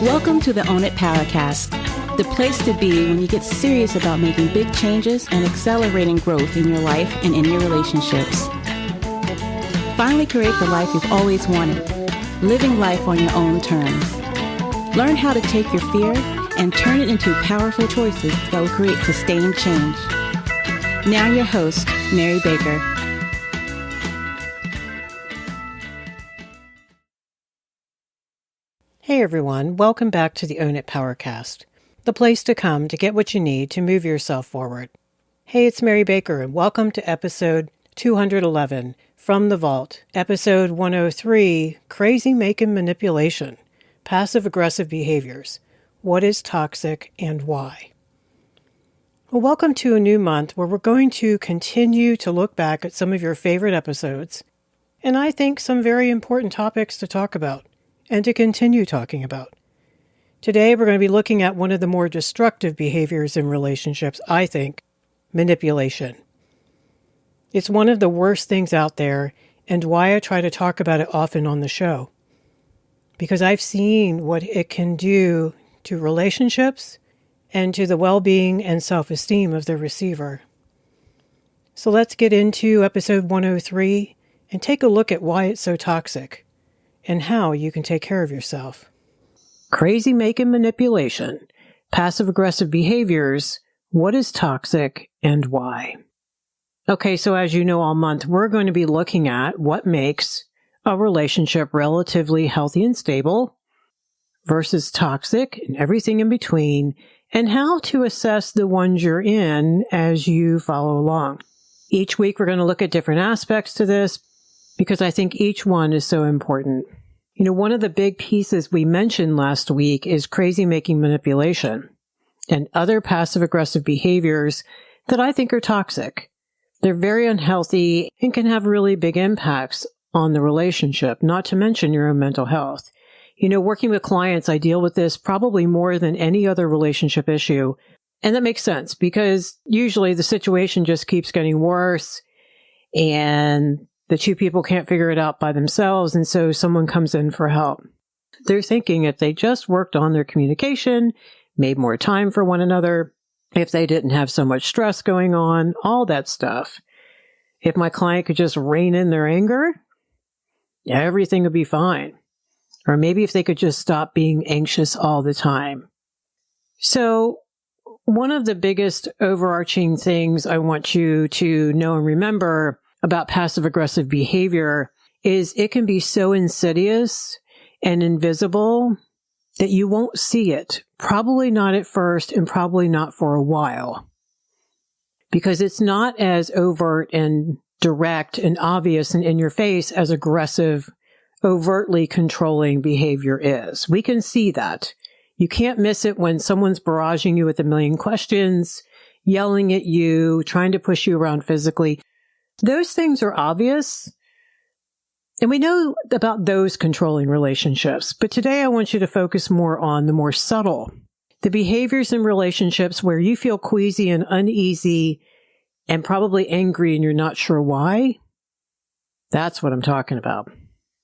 Welcome to the Own It Powercast, the place to be when you get serious about making big changes and accelerating growth in your life and in your relationships. Finally create the life you've always wanted, living life on your own terms. Learn how to take your fear and turn it into powerful choices that will create sustained change. Now your host, Mary Baker. Hey everyone, welcome back to the Own It Powercast, the place to come to get what you need to move yourself forward. Hey, it's Mary Baker and welcome to episode 211 from the Vault, episode 103, Crazy-Makin Manipulation, Passive-Aggressive Behaviors, What is Toxic and Why? Well, welcome to a new month where we're going to continue to look back at some of your favorite episodes, and I think some very important topics to talk about and to continue talking about. Today, we're going to be looking at one of the more destructive behaviors in relationships, I think, manipulation. It's one of the worst things out there and why I try to talk about it often on the show. Because I've seen what it can do to relationships and to the well-being and self-esteem of the receiver. So let's get into episode 103 and take a look at why it's so toxic and how you can take care of yourself. Crazy-Makin Manipulation, Passive-Aggressive Behaviors, What is Toxic and Why? Okay, so as you know, all month, we're going to be looking at what makes a relationship relatively healthy and stable versus toxic and everything in between, and how to assess the ones you're in as you follow along. Each week, we're going to look at different aspects to this, because I think each one is so important. You know, one of the big pieces we mentioned last week is crazy-making manipulation and other passive-aggressive behaviors that I think are toxic. They're very unhealthy and can have really big impacts on the relationship, not to mention your own mental health. You know, working with clients, I deal with this probably more than any other relationship issue. And that makes sense because usually the situation just keeps getting worse and the two people can't figure it out by themselves, and so someone comes in for help. They're thinking if they just worked on their communication, made more time for one another, if they didn't have so much stress going on, all that stuff. If my client could just rein in their anger, everything would be fine. Or maybe if they could just stop being anxious all the time. So one of the biggest overarching things I want you to know and remember about passive-aggressive behavior is it can be so insidious and invisible that you won't see it, probably not at first and probably not for a while, because it's not as overt and direct and obvious and in your face as aggressive, overtly controlling behavior is. We can see that. You can't miss it when someone's barraging you with a million questions, yelling at you, trying to push you around physically. Those things are obvious, and we know about those controlling relationships. But today I want you to focus more on the more subtle, the behaviors in relationships where you feel queasy and uneasy and probably angry and you're not sure why. That's what I'm talking about.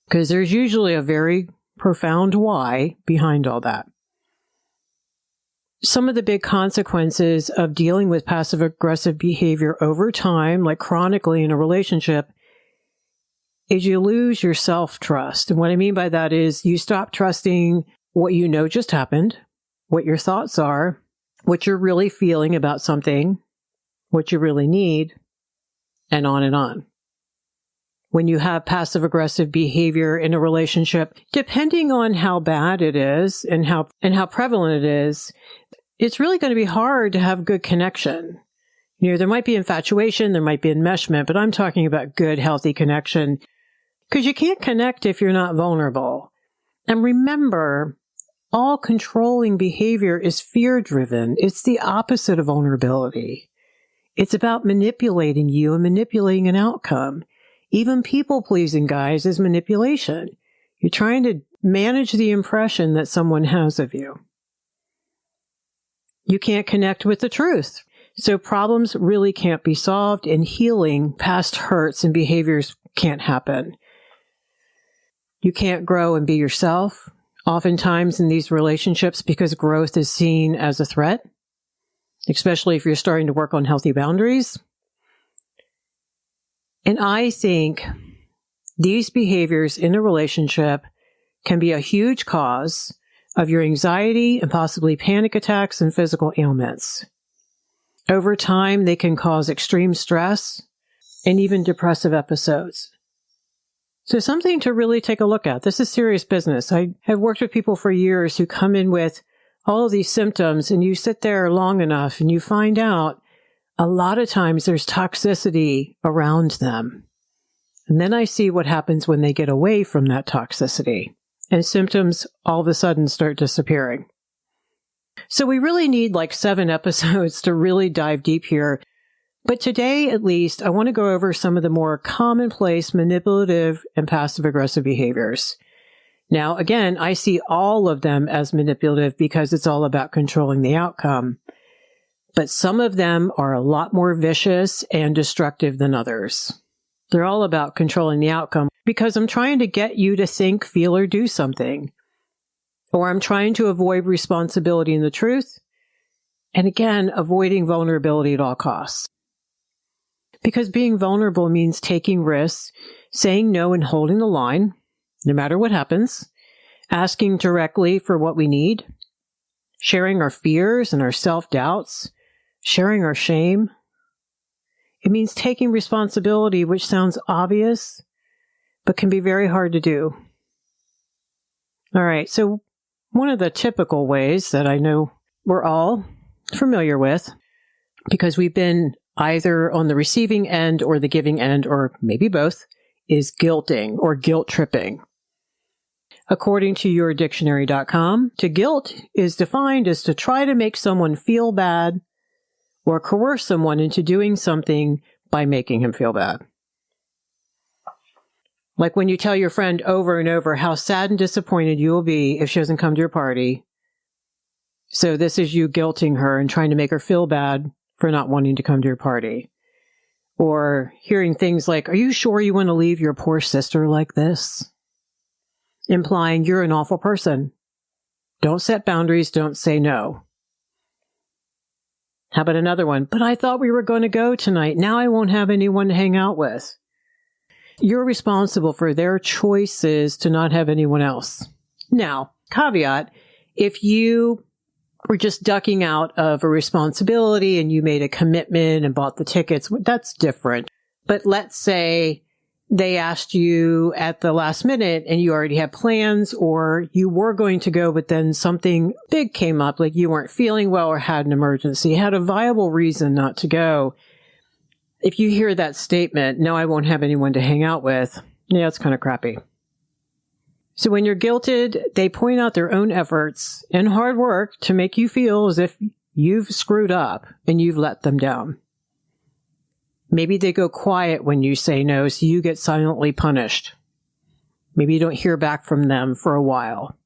Because there's usually a very profound why behind all that. Some of the big consequences of dealing with passive-aggressive behavior over time, like chronically in a relationship, is you lose your self-trust. And what I mean by that is you stop trusting what you know just happened, what your thoughts are, what you're really feeling about something, what you really need, and on and on. When you have passive-aggressive behavior in a relationship, depending on how bad it is and how prevalent it is, it's really going to be hard to have good connection. You know, there might be infatuation, there might be enmeshment, but I'm talking about good, healthy connection because you can't connect if you're not vulnerable. And remember, all controlling behavior is fear-driven. It's the opposite of vulnerability. It's about manipulating you and manipulating an outcome. Even people-pleasing, guys, is manipulation. You're trying to manage the impression that someone has of you. You can't connect with the truth. So problems really can't be solved, and healing past hurts and behaviors can't happen. You can't grow and be yourself. oftentimes in these relationships because growth is seen as a threat, especially if you're starting to work on healthy boundaries. And I think these behaviors in a relationship can be a huge cause of your anxiety and possibly panic attacks and physical ailments. Over time, they can cause extreme stress and even depressive episodes. So something to really take a look at. This is serious business. I have worked with people for years who come in with all of these symptoms, and you sit there long enough and you find out a lot of times there's toxicity around them. And then I see what happens when they get away from that toxicity, and symptoms all of a sudden start disappearing. So we really need like 7 episodes to really dive deep here. But today, at least, I want to go over some of the more commonplace manipulative and passive-aggressive behaviors. Now, again, I see all of them as manipulative because it's all about controlling the outcome. But some of them are a lot more vicious and destructive than others. They're all about controlling the outcome because I'm trying to get you to think, feel, or do something. Or I'm trying to avoid responsibility and the truth. And again, avoiding vulnerability at all costs. Because being vulnerable means taking risks, saying no and holding the line, no matter what happens, asking directly for what we need, sharing our fears and our self-doubts, sharing our shame. It means taking responsibility, which sounds obvious, but can be very hard to do. All right, so one of the typical ways that I know we're all familiar with, because we've been either on the receiving end or the giving end, or maybe both, is guilting or guilt tripping. According to yourdictionary.com, to guilt is defined as to try to make someone feel bad or coerce someone into doing something by making him feel bad. Like when you tell your friend over and over how sad and disappointed you will be if she doesn't come to your party. So this is you guilting her and trying to make her feel bad for not wanting to come to your party. Or hearing things like, "Are you sure you want to leave your poor sister like this?" Implying you're an awful person. Don't set boundaries, don't say no. How about another one? "But I thought we were going to go tonight. Now I won't have anyone to hang out with." You're responsible for their choices to not have anyone else. Now, caveat, if you were just ducking out of a responsibility and you made a commitment and bought the tickets, that's different. But let's say they asked you at the last minute and you already had plans, or you were going to go, but then something big came up, like you weren't feeling well or had an emergency, had a viable reason not to go. If you hear that statement, "No, I won't have anyone to hang out with," yeah, it's kind of crappy. So when you're guilted, they point out their own efforts and hard work to make you feel as if you've screwed up and you've let them down. Maybe they go quiet when you say no, so you get silently punished. Maybe you don't hear back from them for a while,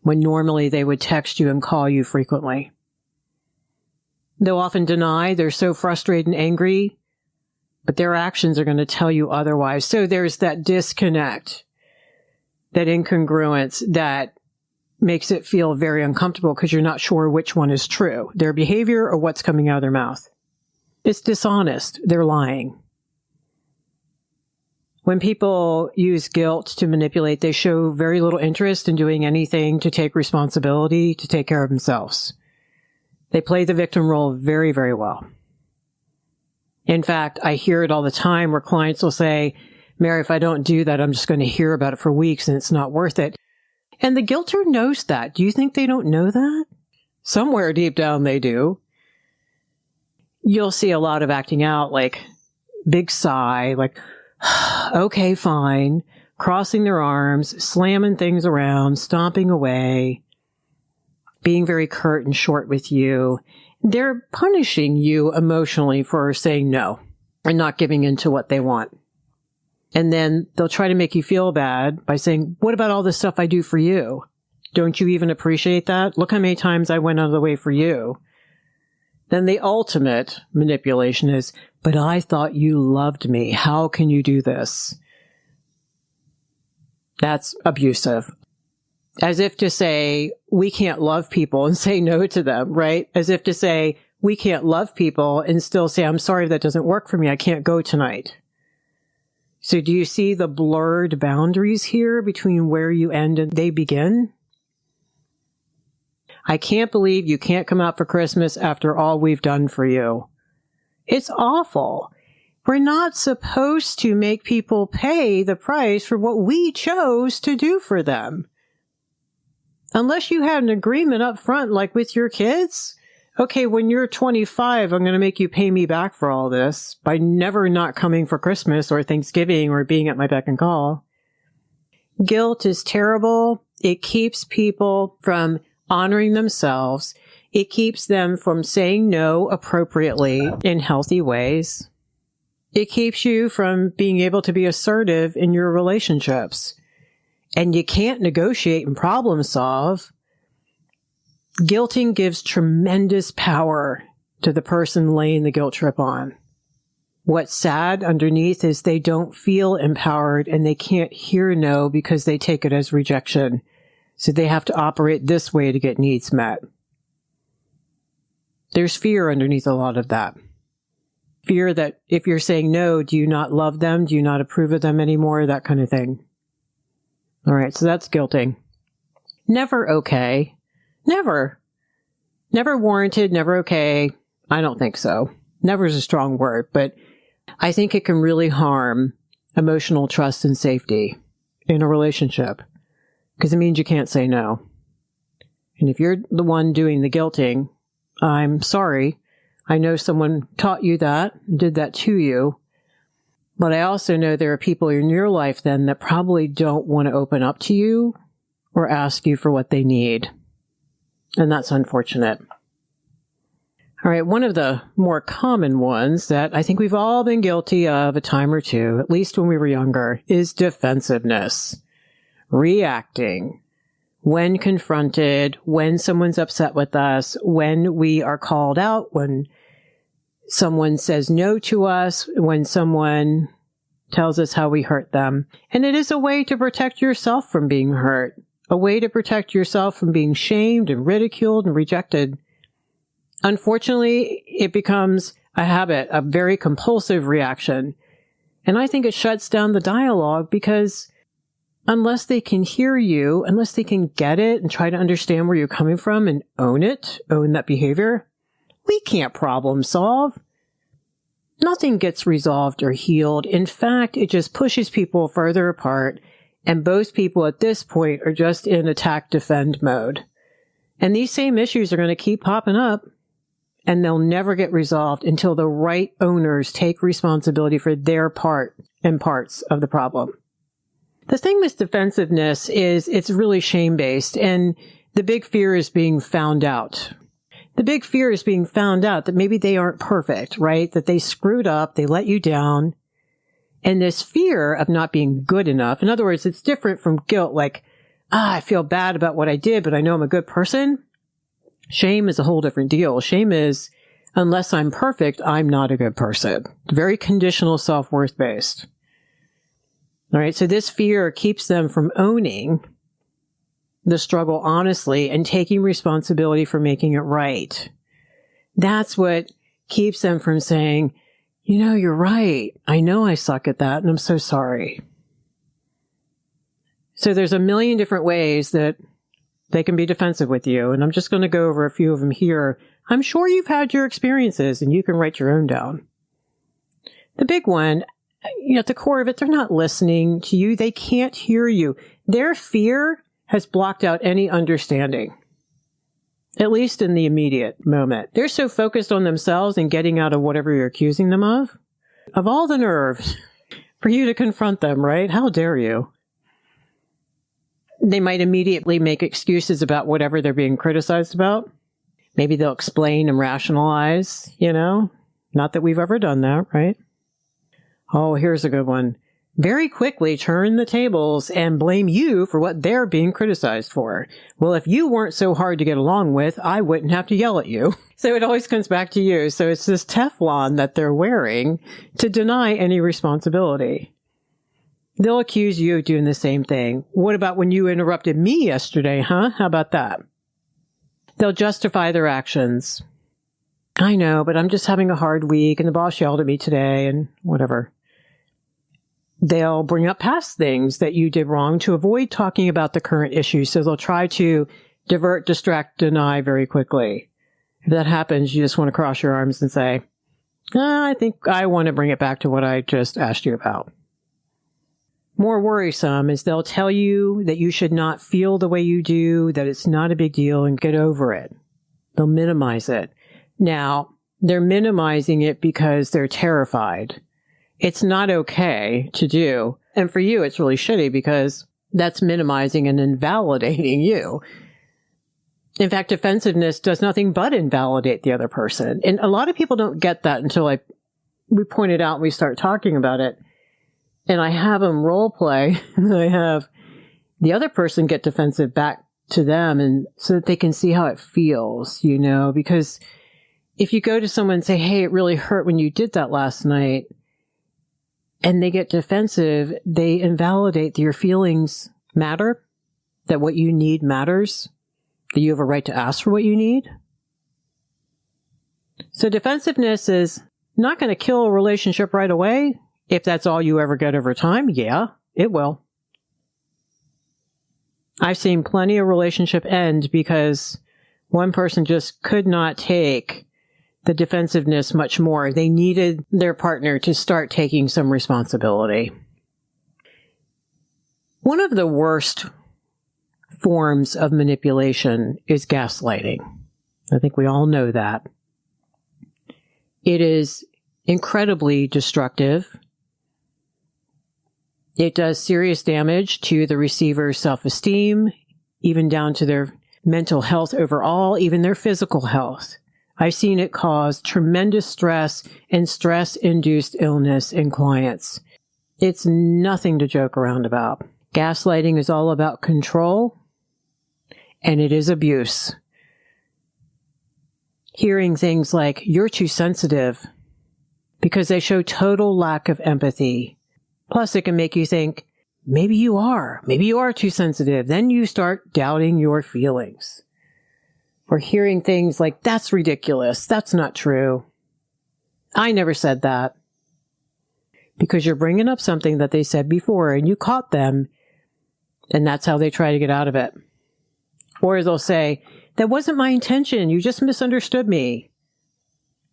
when normally they would text you and call you frequently. They'll often deny they're so frustrated and angry, but their actions are going to tell you otherwise. So there's that disconnect, that incongruence that makes it feel very uncomfortable because you're not sure which one is true, their behavior or what's coming out of their mouth. It's dishonest. They're lying. When people use guilt to manipulate, they show very little interest in doing anything to take responsibility, to take care of themselves. They play the victim role very, very well. In fact, I hear it all the time where clients will say, "Mary, if I don't do that, I'm just going to hear about it for weeks and it's not worth it." And the guilter knows that. Do you think they don't know that? Somewhere deep down they do. You'll see a lot of acting out, like big sigh, like, "Okay, fine," crossing their arms, slamming things around, stomping away, being very curt and short with you. They're punishing you emotionally for saying no and not giving in to what they want. And then they'll try to make you feel bad by saying, "What about all the stuff I do for you? Don't you even appreciate that? Look how many times I went out of the way for you." Then the ultimate manipulation is, "But I thought you loved me. How can you do this?" That's abusive. As if to say, we can't love people and say no to them, right? As if to say, we can't love people and still say, I'm sorry, that doesn't work for me. I can't go tonight. So do you see the blurred boundaries here between where you end and they begin? I can't believe you can't come out for Christmas after all we've done for you. It's awful. We're not supposed to make people pay the price for what we chose to do for them. Unless you had an agreement up front, like with your kids. Okay, when you're 25, I'm going to make you pay me back for all this by never not coming for Christmas or Thanksgiving or being at my beck and call. Guilt is terrible. It keeps people from honoring themselves. It keeps them from saying no appropriately in healthy ways. It keeps you from being able to be assertive in your relationships. And you can't negotiate and problem solve. Guilting gives tremendous power to the person laying the guilt trip on. What's sad underneath is they don't feel empowered and they can't hear no because they take it as rejection. So they have to operate this way to get needs met. There's fear underneath a lot of that. Fear that if you're saying no, do you not love them? Do you not approve of them anymore? That kind of thing. All right, so that's guilting. Never okay. Never. Never warranted, never okay. I don't think so. Never is a strong word, but I think it can really harm emotional trust and safety in a relationship because it means you can't say no. And if you're the one doing the guilting, I'm sorry. I know someone taught you that, did that to you. But I also know there are people in your life then that probably don't want to open up to you or ask you for what they need. And that's unfortunate. All right, one of the more common ones that I think we've all been guilty of a time or two, at least when we were younger, is defensiveness. Reacting when confronted, when someone's upset with us, when we are called out, when someone says no to us, when someone tells us how we hurt them. And it is a way to protect yourself from being hurt, a way to protect yourself from being shamed and ridiculed and rejected. Unfortunately, it becomes a habit, a very compulsive reaction. And I think it shuts down the dialogue because unless they can hear you, unless they can get it and try to understand where you're coming from and own it, own that behavior, we can't problem solve. Nothing gets resolved or healed. In fact, it just pushes people further apart, and both people at this point are just in attack-defend mode. And these same issues are going to keep popping up, and they'll never get resolved until the right owners take responsibility for their part and parts of the problem. The thing with defensiveness is it's really shame-based, and the big fear is being found out. The big fear is being found out that maybe they aren't perfect, right? That they screwed up, they let you down. And this fear of not being good enough, in other words, it's different from guilt, like, I feel bad about what I did, but I know I'm a good person. Shame is a whole different deal. Shame is, unless I'm perfect, I'm not a good person. Very conditional self-worth based. All right, so this fear keeps them from owning the struggle honestly and taking responsibility for making it right. That's what keeps them from saying, you know, you're right. I know I suck at that, and I'm so sorry. So there's a million different ways that they can be defensive with you, and I'm just going to go over a few of them here. I'm sure you've had your experiences, and you can write your own down. The big one, at the core of it, they're not listening to you. They can't hear you. Their fear has blocked out any understanding, at least in the immediate moment. They're so focused on themselves and getting out of whatever you're accusing them of. Of all the nerve for you to confront them, right? How dare you? They might immediately make excuses about whatever they're being criticized about. Maybe they'll explain and rationalize, Not that we've ever done that, right? Oh, here's a good one. Very quickly turn the tables and blame you for what they're being criticized for. Well, if you weren't so hard to get along with, I wouldn't have to yell at you. So it always comes back to you. So it's this Teflon that they're wearing to deny any responsibility. They'll accuse you of doing the same thing. What about when you interrupted me yesterday, huh? How about that? They'll justify their actions. I know, but I'm just having a hard week and the boss yelled at me today and whatever. They'll bring up past things that you did wrong to avoid talking about the current issue. So they'll try to divert, distract, deny very quickly. If that happens, you just want to cross your arms and say, I think I want to bring it back to what I just asked you about. More worrisome is they'll tell you that you should not feel the way you do, that it's not a big deal and get over it. They'll minimize it. Now, they're minimizing it because they're terrified. It's not okay to do. And for you, it's really shitty because that's minimizing and invalidating you. In fact, defensiveness does nothing but invalidate the other person. And a lot of people don't get that until we point it out and we start talking about it. And I have them role play, and I have the other person get defensive back to them, and so that they can see how it feels, because if you go to someone and say, hey, it really hurt when you did that last night, and they get defensive, they invalidate that your feelings matter, that what you need matters, that you have a right to ask for what you need. So defensiveness is not going to kill a relationship right away. If that's all you ever get over time, yeah, it will. I've seen plenty of relationship end because one person just could not take the defensiveness much more. They needed their partner to start taking some responsibility. One of the worst forms of manipulation is gaslighting. I think we all know that. It is incredibly destructive. It does serious damage to the receiver's self-esteem, even down to their mental health overall, even their physical health. I've seen it cause tremendous stress and stress-induced illness in clients. It's nothing to joke around about. Gaslighting is all about control, and it is abuse. Hearing things like, you're too sensitive, because they show total lack of empathy. Plus, it can make you think, maybe you are too sensitive. Then you start doubting your feelings. Or hearing things like, that's ridiculous. That's not true. I never said that. Because you're bringing up something that they said before and you caught them, and that's how they try to get out of it. Or they'll say, that wasn't my intention. You just misunderstood me.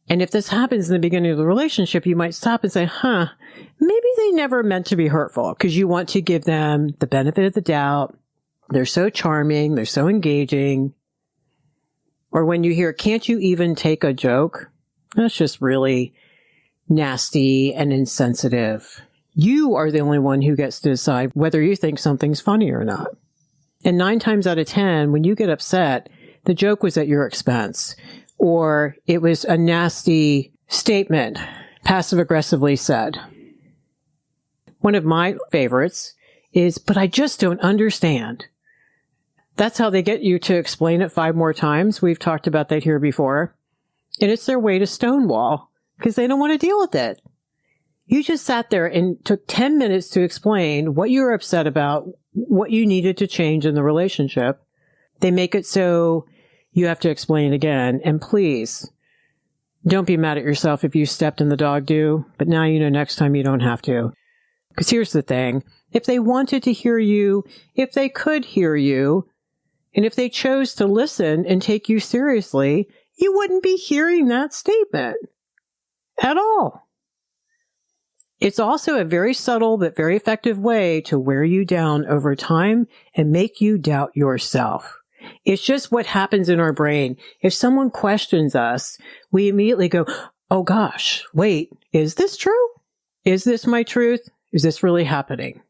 And if this happens in the beginning of the relationship, you might stop and say, maybe they never meant to be hurtful, because you want to give them the benefit of the doubt. They're so charming. They're so engaging. Or when you hear, can't you even take a joke? That's just really nasty and insensitive. You are the only one who gets to decide whether you think something's funny or not. And 9 times out of 10, when you get upset, the joke was at your expense. Or it was a nasty statement, passive-aggressively said. One of my favorites is, but I just don't understand. That's how they get you to explain it 5 more times. We've talked about that here before. And it's their way to stonewall, because they don't want to deal with it. You just sat there and took 10 minutes to explain what you were upset about, what you needed to change in the relationship. They make it so you have to explain again. And please, don't be mad at yourself if you stepped in the dog do, but now you know next time you don't have to. Because here's the thing. If they wanted to hear you, if they could hear you, and if they chose to listen and take you seriously, you wouldn't be hearing that statement at all. It's also a very subtle but very effective way to wear you down over time and make you doubt yourself. It's just what happens in our brain. If someone questions us, we immediately go, oh gosh, wait, is this true? Is this my truth? Is this really happening?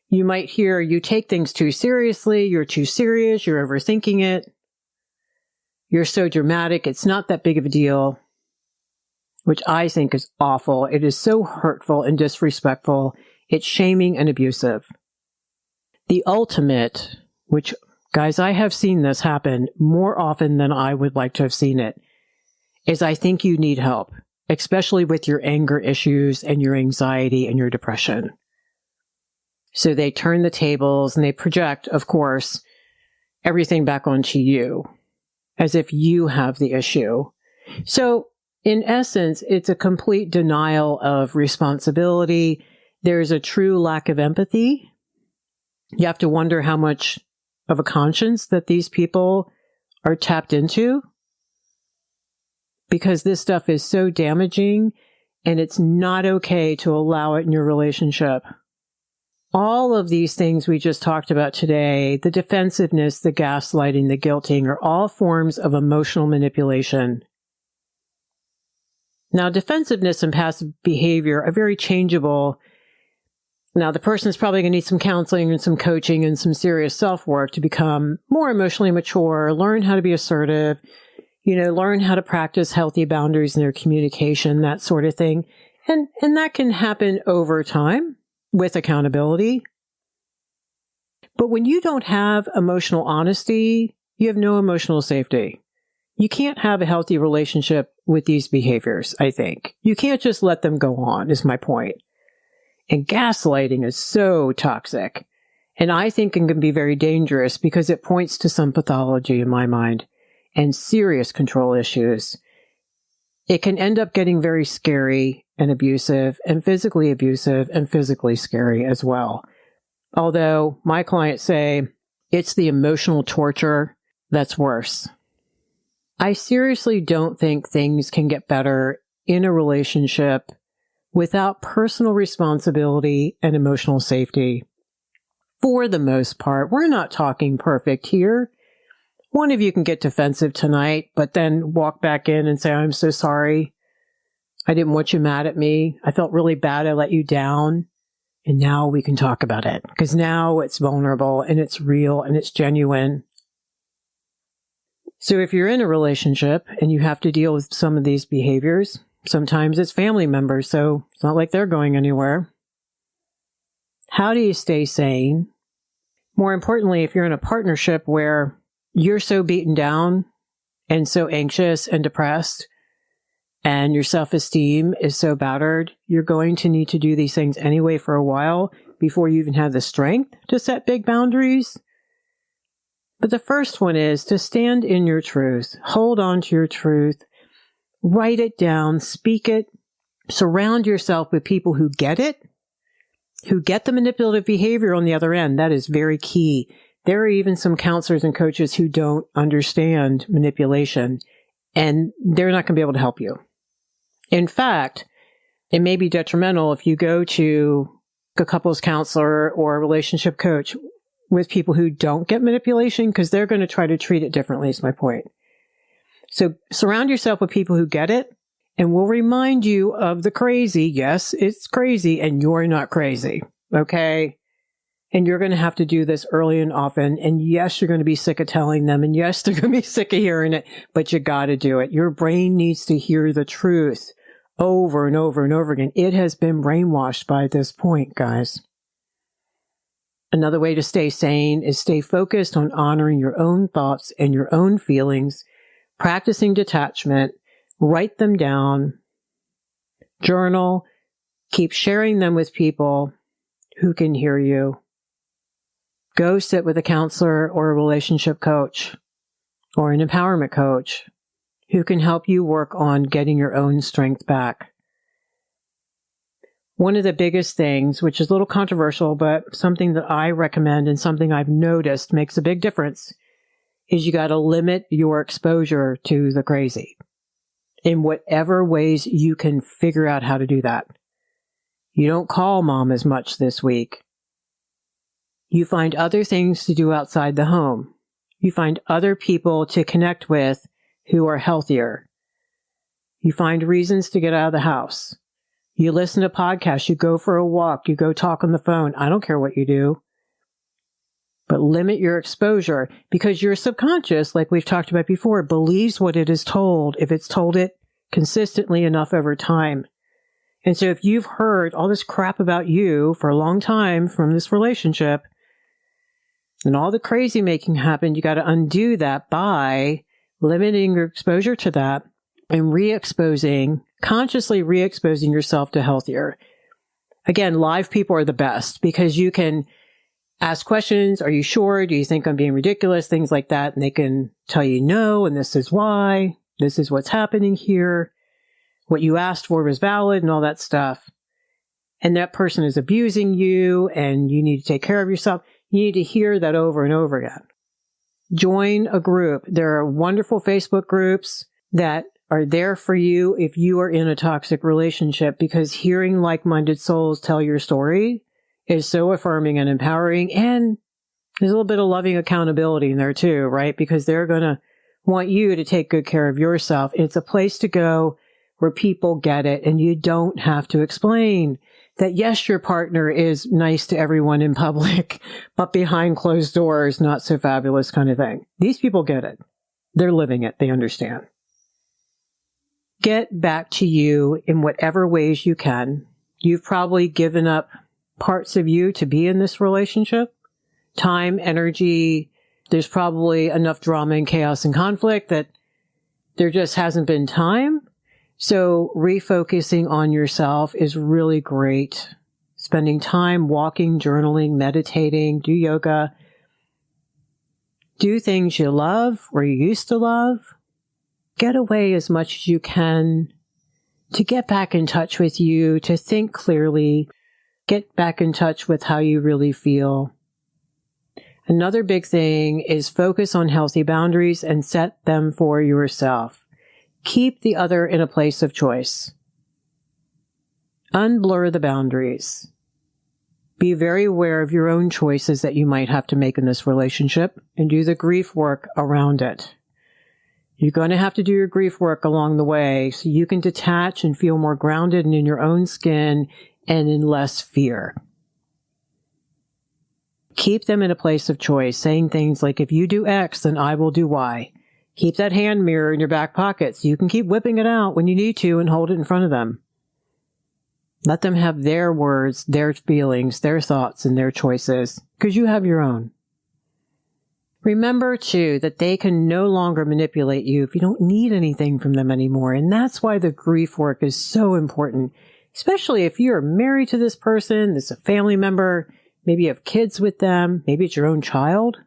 You might hear, you take things too seriously, you're too serious, you're overthinking it, you're so dramatic, it's not that big of a deal, which I think is awful. It is so hurtful and disrespectful. It's shaming and abusive. The ultimate, which, guys, I have seen this happen more often than I would like to have seen it, is I think you need help, especially with your anger issues and your anxiety and your depression. So they turn the tables and they project, of course, everything back onto you as if you have the issue. So in essence, it's a complete denial of responsibility. There's a true lack of empathy. You have to wonder how much of a conscience that these people are tapped into, because this stuff is so damaging and it's not okay to allow it in your relationship. All of these things we just talked about today, the defensiveness, the gaslighting, the guilting, are all forms of emotional manipulation. Now, defensiveness and passive behavior are very changeable. Now, the person's probably going to need some counseling and some coaching and some serious self-work to become more emotionally mature, learn how to be assertive, learn how to practice healthy boundaries in their communication, that sort of thing. And that can happen over time with accountability. But when you don't have emotional honesty, you have no emotional safety. You can't have a healthy relationship with these behaviors, I think. You can't just let them go on, is my point. And gaslighting is so toxic. And I think it can be very dangerous because it points to some pathology in my mind and serious control issues. It can end up getting very scary and abusive and physically scary as well. Although my clients say it's the emotional torture that's worse. I seriously don't think things can get better in a relationship without personal responsibility and emotional safety. For the most part, we're not talking perfect here. One of you can get defensive tonight, but then walk back in and say, I'm so sorry. I didn't want you mad at me. I felt really bad. I let you down. And now we can talk about it because now it's vulnerable and it's real and it's genuine. So if you're in a relationship and you have to deal with some of these behaviors, sometimes it's family members, so it's not like they're going anywhere. How do you stay sane? More importantly, if you're in a partnership where you're so beaten down and so anxious and depressed and your self-esteem is so battered, you're going to need to do these things anyway for a while before you even have the strength to set big boundaries. But the first one is to stand in your truth, hold on to your truth, write it down, speak it, surround yourself with people who get it, who get the manipulative behavior on the other end. That is very key. There are even some counselors and coaches who don't understand manipulation, and they're not going to be able to help you. In fact, it may be detrimental if you go to a couples counselor or a relationship coach with people who don't get manipulation, because they're going to try to treat it differently, is my point. So surround yourself with people who get it and will remind you of the crazy. Yes, it's crazy and you're not crazy. Okay. And you're going to have to do this early and often. And yes, you're going to be sick of telling them. And yes, they're going to be sick of hearing it, but you got to do it. Your brain needs to hear the truth over and over and over again. It has been brainwashed by this point, guys. Another way to stay sane is stay focused on honoring your own thoughts and your own feelings, practicing detachment, write them down, journal, keep sharing them with people who can hear you. Go sit with a counselor or a relationship coach or an empowerment coach who can help you work on getting your own strength back. One of the biggest things, which is a little controversial, but something that I recommend and something I've noticed makes a big difference, is you got to limit your exposure to the crazy in whatever ways you can figure out how to do that. You don't call mom as much this week. You find other things to do outside the home. You find other people to connect with who are healthier. You find reasons to get out of the house. You listen to podcasts. You go for a walk. You go talk on the phone. I don't care what you do. But limit your exposure, because your subconscious, like we've talked about before, believes what it is told if it's told it consistently enough over time. And so if you've heard all this crap about you for a long time from this relationship, and all the crazy making happened, you got to undo that by limiting your exposure to that and consciously re-exposing yourself to healthier. Again, live people are the best because you can ask questions. Are you sure? Do you think I'm being ridiculous? Things like that. And they can tell you no, and this is why. This is what's happening here. What you asked for was valid and all that stuff. And that person is abusing you and you need to take care of yourself. You need to hear that over and over again. Join a group. There are wonderful Facebook groups that are there for you if you are in a toxic relationship, because hearing like-minded souls tell your story is so affirming and empowering. And there's a little bit of loving accountability in there too, right? Because they're going to want you to take good care of yourself. It's a place to go where people get it and you don't have to explain that, yes, your partner is nice to everyone in public, but behind closed doors, not so fabulous kind of thing. These people get it. They're living it. They understand. Get back to you in whatever ways you can. You've probably given up parts of you to be in this relationship. Time, energy. There's probably enough drama and chaos and conflict that there just hasn't been time. So refocusing on yourself is really great. Spending time walking, journaling, meditating, do yoga. Do things you love or you used to love. Get away as much as you can to get back in touch with you, to think clearly, get back in touch with how you really feel. Another big thing is focus on healthy boundaries and set them for yourself. Keep the other in a place of choice. Unblur the boundaries. Be very aware of your own choices that you might have to make in this relationship and do the grief work around it. You're going to have to do your grief work along the way so you can detach and feel more grounded and in your own skin and in less fear. Keep them in a place of choice, saying things like, if you do X, then I will do Y. Keep that hand mirror in your back pocket so you can keep whipping it out when you need to and hold it in front of them. Let them have their words, their feelings, their thoughts, and their choices, because you have your own. Remember, too, that they can no longer manipulate you if you don't need anything from them anymore. And that's why the grief work is so important, especially if you're married to this person, this is a family member, maybe you have kids with them, maybe it's your own child.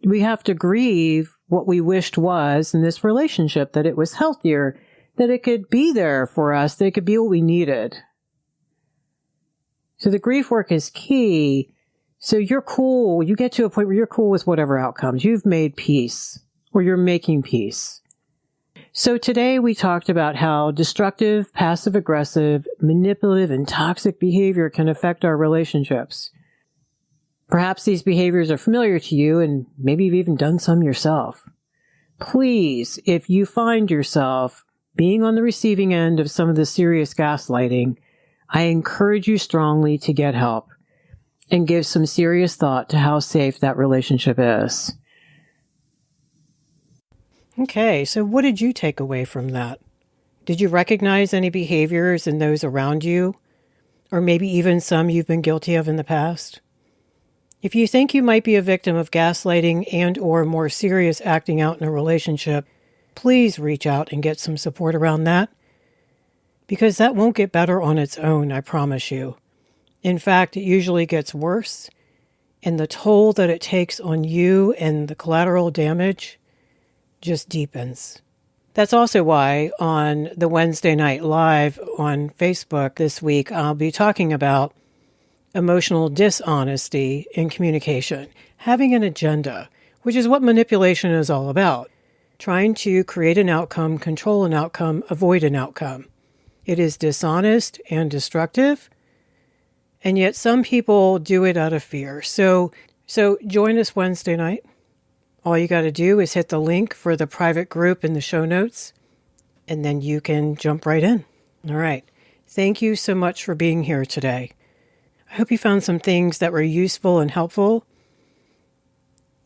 We have to grieve what we wished was in this relationship, that it was healthier, that it could be there for us, that it could be what we needed. So the grief work is key. So you're cool. You get to a point where you're cool with whatever outcomes. You've made peace, or you're making peace. So today we talked about how destructive, passive-aggressive, manipulative, and toxic behavior can affect our relationships. Perhaps these behaviors are familiar to you, and maybe you've even done some yourself. Please, if you find yourself being on the receiving end of some of the serious gaslighting, I encourage you strongly to get help and give some serious thought to how safe that relationship is. Okay, so what did you take away from that? Did you recognize any behaviors in those around you? Or maybe even some you've been guilty of in the past? If you think you might be a victim of gaslighting and or more serious acting out in a relationship, please reach out and get some support around that. Because that won't get better on its own, I promise you. In fact, it usually gets worse, and the toll that it takes on you and the collateral damage just deepens. That's also why on the Wednesday Night Live on Facebook this week, I'll be talking about emotional dishonesty in communication, having an agenda, which is what manipulation is all about, trying to create an outcome, control an outcome, avoid an outcome. It is dishonest and destructive. And yet some people do it out of fear. So join us Wednesday night. All you got to do is hit the link for the private group in the show notes, and then you can jump right in. All right. Thank you so much for being here today. I hope you found some things that were useful and helpful.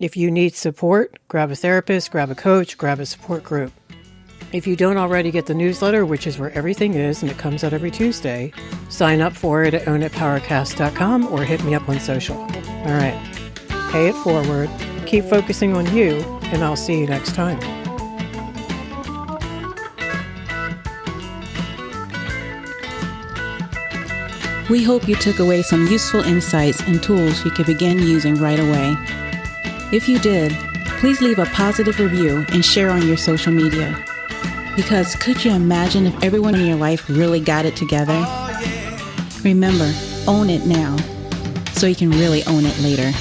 If you need support, grab a therapist, grab a coach, grab a support group. If you don't already get the newsletter, which is where everything is, and it comes out every Tuesday, sign up for it at ownitpowercast.com or hit me up on social. All right. Pay it forward. Keep focusing on you, and I'll see you next time. We hope you took away some useful insights and tools you could begin using right away. If you did, please leave a positive review and share on your social media. Because could you imagine if everyone in your life really got it together? Remember, own it now, so you can really own it later.